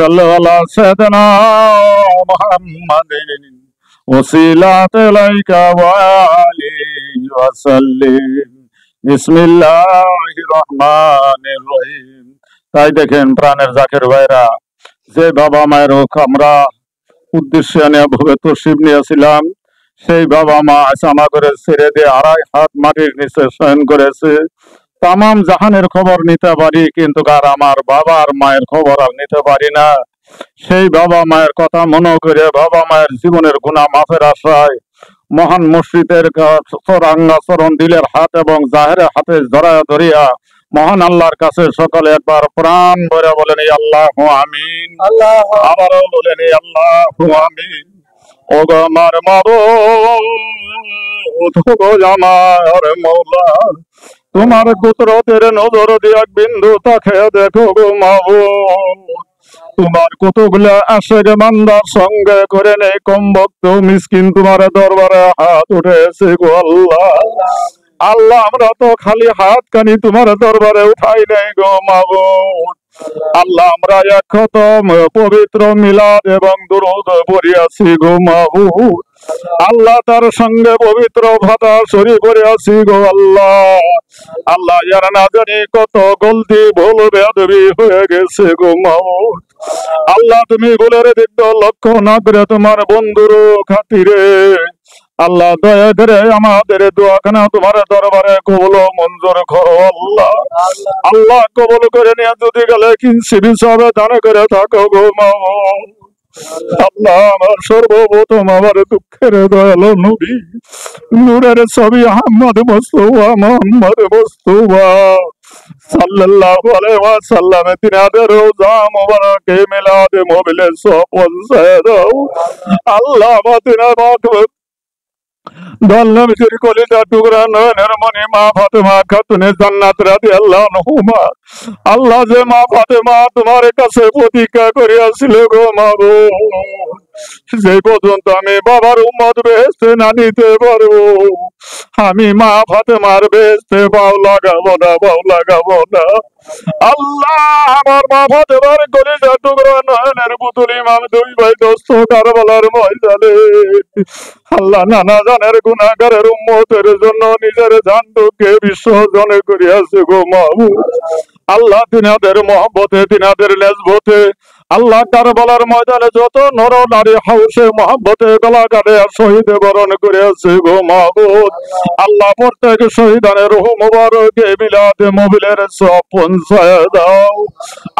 সাল্লু আলা সাইয়্যিদিনা মুহাম্মাদিন ওসিলাত ইলাইকা ওয়া আলিহি ওয়া সাল্লিম। বিসমিল্লাহির রহমানির রহিম। তাই দেখেন প্রাণের জাকের ভাইরা, যে বাবা মায়ের হোক আমরা উদ্দেশ্য নিয়ে ভবে তশরিফ নিয়েছিলাম, সেই বাবা মা আজ আমাদের ছেড়ে দিয়ে 2.5 হাত মাটির নিচে শয়ন করেছে। তামাম জাহানের খবর নিতে পারি, কিন্তু আর আমার বাবা আর মায়ের খবর আর নিতে পারি না। সেই বাবা মায়ের কথা মনে করে বাবা মায়ের জীবনের গুনাহ মাফের আশায় মহান মুর্শিদের চরণ দিলের হাত এবং জাহের হাতে ধরায়া ধরিয়া মহান আল্লাহর কাছে সকলে একবার প্রাণ ভরে বলেন আল্লাহু আমিন। আবারও বলেন আল্লাহু আমিন। ওগো আমার মাবুদ, ওগো আমার মওলা, তোমার কুদরতের নজর দিয়ে এক বিন্দু তাকিয়ে দেখো গো মাবুদ। তোমার কতগুলা আশেক বান্দার সঙ্গে করে নেই কম ভক্ত মিসকিন তোমার দরবারে হাত উঠেছে গো আল্লাহ। আল্লাহ আমরা তো খালি হাত কানি তোমার দরবারে উঠাই নেই গো মাবুদ। আল্লাহ আমরা এক খতম পবিত্র মিলাদ এবং দুরূদ পড়িয়াছি গো মাবুদ। আল্লাহ তার সঙ্গে পবিত্র ভাতা শরীফ পড়িয়াছি গো আল্লাহ। আল্লাহ ইয়ার না জানি কত গলতি ভুল বেয়াদবি হয়ে গেছে গো মাবুদ। আল্লাহ তুমি বলে দেখো লক্ষ্য না করে তোমার বন্ধুর খাতিরে আল্লাহ দয়া করে আমাদের দোয়াখানা তোমার দরবারে কবুল মঞ্জুর করো আল্লাহ। আল্লাহ কবুল করে নিয়ে যদি গেলে কিঞ্চিত হিসাবে দান করে থাকো গো মাওলা। আল্লাহ আমার সর্বপ্রথম আমার দুঃখের দয়ালু নবী নূরের ছবি আহমদ মুস্তাফা সাল্লাল্লাহু আলাইহি ওয়াসাল্লাম তিনাদের রোজা মুবারকে মিলাদ মোবিলে সব পৌঁছায় দাও আল্লাহ। তিনার মাগফিরাত দল্লা বিচরি কলিজা টুকরা নয়নের মনি মা ফাতেমা খাতুনে জান্নাত রাদিয়াল্লাহু আনহুমা। আল্লাহ যে মা ফাতেমা তোমার কাছে প্রতিজ্ঞা করিয়াছিল গো মাবুদ, যে পর্যন্ত আমি বাবার উম্মত বেহেশতে না নিতে পারবো আমি মা ফাতেমার বেহেশতে পাও লাগাবো না। আল্লাহ আমার মা ফাতেমার কলিজা টুকরা নয়নের পুতুল ইমাম দুই ভাই দোস্ত কারবালার ময়দানে আল্লাহ নানা জানের গুনাহগারের উম্মতের জন্য নিজের জানকে বিসর্জন করিয়াছে গো মাবুদ। আল্লাহ তিনাদের মহব্বতে তিনাদের লেজবতে আল্লাহ কারবালার ময়দানে যত নর নারী হাউসে মহব্বতে গলা কাটে আর শহীদ বরণ করিয়াছে গো মাবুদ। আল্লাহ প্রত্যেক শহীদানের রূহ মুবারকে মিলাদে মোবিলের সব পৌঁছায় দাও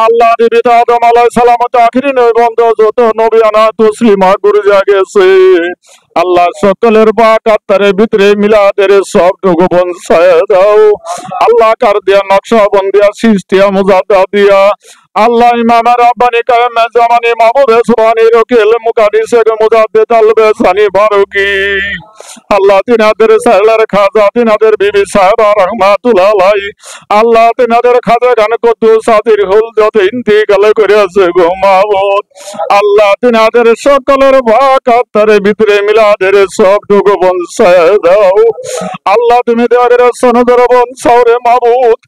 আল্লাহ। নবী আদম আলাইহিস সালাম আখিরি নবী যত নবিয়ানা তসলিমা গুরজা গেছে আল্লাহ সকলের পাক আত্মারের ভিতরে মিলাদের সবটুকু পৌঁছায় দাও আল্লাহ। কার দিয়া নকশা বন্দিয়া সৃষ্টিয়া মুজাদ্দা দিয়া আল্লাহ ইমাম রাব্বানি কায়েম জামানি মাহবুব সুবহানি রকিল মুকাদ্দিস মুজাদ্দিদ আল-বেসানি ফারুকি আল্লাহ তিনাদের সাহেলের খাজা তিনাদের বিবি সাহেবা রাহমাতুল্লাহ আলাইহি আল্লাহ তিনাদের খাজা গান কুদ্দুস সাদির হুল যত ইন্তিকাল করেছে গো মাবুদ। আল্লাহ তিনাদের সকলের পাক আত্মারের ভিতরে মিলাদের সবটুকু পৌঁছায় দাও আল্লাহ। তুমি দেওয়ারের সনদর পৌঁছাও রে মাবুদ।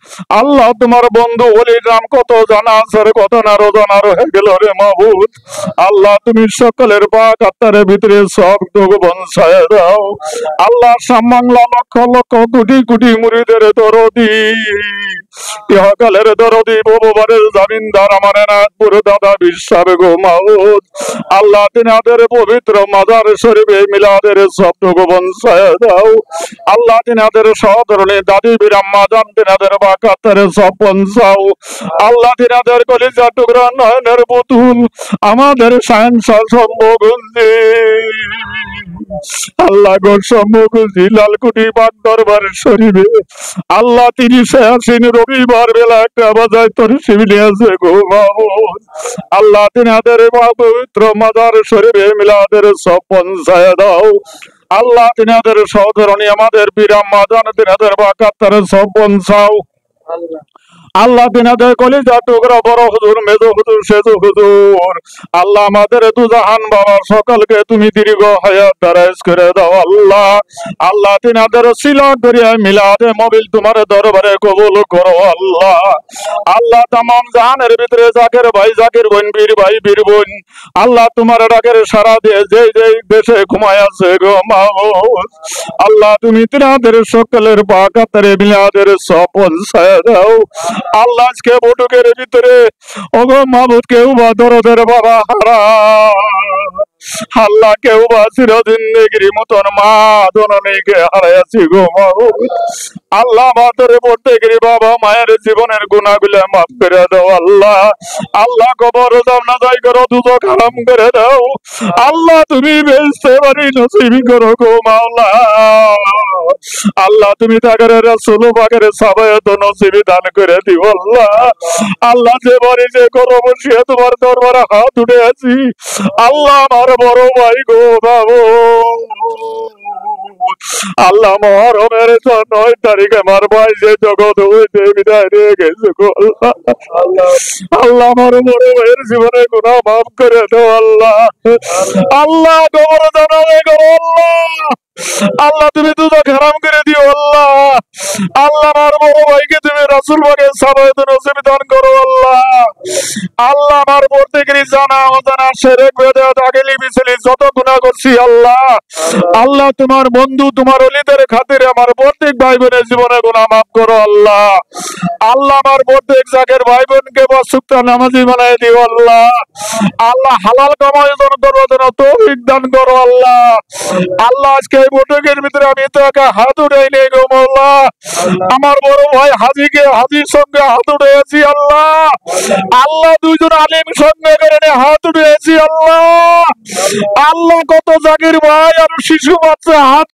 আল্লাহ তোমার বন্ধু ওলির নাম কত জানা কত না রোজানা রয়ে গেল রে মাবুদ। আল্লাহ তুমি সকলের পাক আত্মারের ভিতরে সবটুকু পৌঁছায় দাও আল্লাহ। সামবাংলা লক্ষ লক্ষ কোটি কোটি মুরিদের দরদি ইহকালের দরদি বহুবারের জামিনদার আমার নাথপুর দাদা বিশ্বাস গো মাবুদ। আল্লাহ তিনাদের পবিত্র মাজার শরীফে মিলাদের সবটুকু পৌঁছায় দাও আল্লাহ। তিনাদের সহধরণী দাদি বিরাম্মা জান তিনাদের পাক আত্মারে সব পৌঁছাও আল্লাহ। তিনাদের কলিজা টুকরা নয়নের পুতুল আমাদের সায়েন্সাল সম্ভগুঞ্জি আল্লাহ গো সম্ভগুঞ্জি লালকুটি পাক দরবার শরীফে আল্লাহ 30 আশ্বিন রবিবার বেলা 1 বাজায় তোর শিবিলি আছে গো মাবুদ। আল্লাহ তিনাদের পবিত্র মাজার শরীফে মিলাদের সব পৌঁছায় দাও আল্লাহ। তিনাদের সহধরণী আমাদের বিরাম্মা জান তিনাদের পাক আত্মারে সব পৌঁছাও আল্লাহ তিনাদের কলিজা টুকরা বড় হুজুর, মেজ হুজুর, সেজ হুজুর, আল্লাহ আমাদের দুজাহান বাবার সকলকে তুমি দীর্ঘ হায়াত দারাজ করে দাও আল্লাহ। আল্লাহ তিনাদের সিলা করিয়া মিলাদে মবিল তোমার দরবারে কবুল করো আল্লাহ। আল্লাহ তামাম জাহানের ভিতরে জাকের ভাই, জাকির বোন, বীর ভাই, বীর বোন, আল্লাহ তোমার ডাকের সারা দিয়ে যেই যেই দেশে ঘুমায় আছে গো মাহবুব, আল্লাহ তুমি তিনাদের সকলের পাকাতারে মিলাদের সব পৌঁছায় দাও আল্লাহ। আজকে বটুকের ভিতরে ওগো মাহবুব কেউ বা দরদের বাবা হারা, আল্লাহ কেউ বা চিরজিন্দেগির মতন মা জননীকে হারাইয়াছি গো মাহবুব। আল্লাহ মাতরে প্রত্যেকেরই বাবা মায়ের জীবনের গুনাহগুলো মাফ করে দাও আল্লাহ। আল্লাহ কবর জান্নাত দায় করো, দুজক হারাম করে দাও আল্লাহ। তুমি বেহেশতে বাড়ি নসিব করো গো মাওলা। আল্লাহ তুমি তাদের রাসূল পাকের সাহাবায়ে নসিব দান করে দিও আল্লাহ। আল্লাহ যে বাড়ি যে করো বসিয়ে তোমার দরবারে হাত উঠে আছি আল্লাহ। আমার বড় ভাই গো বাবু, আল্লাহ মহরমের 9 তারিখে আমার ভাই যে জগৎ হইতে বিদায় নিয়ে গেছে গো আল্লাহ। আল্লাহ আমার বড় ভাইয়ের জীবনে গুনাহ মাফ করে দাও আল্লাহ। আল্লাহ কবর জানালে গো আল্লাহ। আল্লাহ তুমি দুজক হারাম করে দিও আল্লাহ। আল্লাহ আমার বড় ভাইকে তুমি রাসূল পাকের সাহাবায়ে নসিব দান করো আল্লাহ। আল্লাহ আমার প্রত্যেকেরই জানা অজানা শিরক বেদাত আগলি বিচলি যত গুনাহ করছি আল্লাহ, আল্লাহ তোমার বন্ধু তোমার ওলিদের খাতিরে আমার প্রত্যেক ভাই বোনের জীবনে গুনাহ মাফ করো আল্লাহ। আল্লাহ আমার প্রত্যেক জাকের ভাই বোনকে বাসুক্তা নামাজি বানায় দিও আল্লাহ। আল্লাহ হালাল কামাই যেন করবার জন্য তৌফিক দান করো আল্লাহ। আল্লাহ আজকে এই বৈঠকের ভিতরে আমি তো একা হাত উঠাই নেই গো মাওলা। আমার বড় ভাই হাজির সঙ্গে হাত উঠেছি আল্লাহ। আল্লাহ দুইজন আলিম সঙ্গে করে হাত উঠেছি আল্লাহ। আল্লাহ কত জাকির ভাই আর শিশু বাচ্চা হাত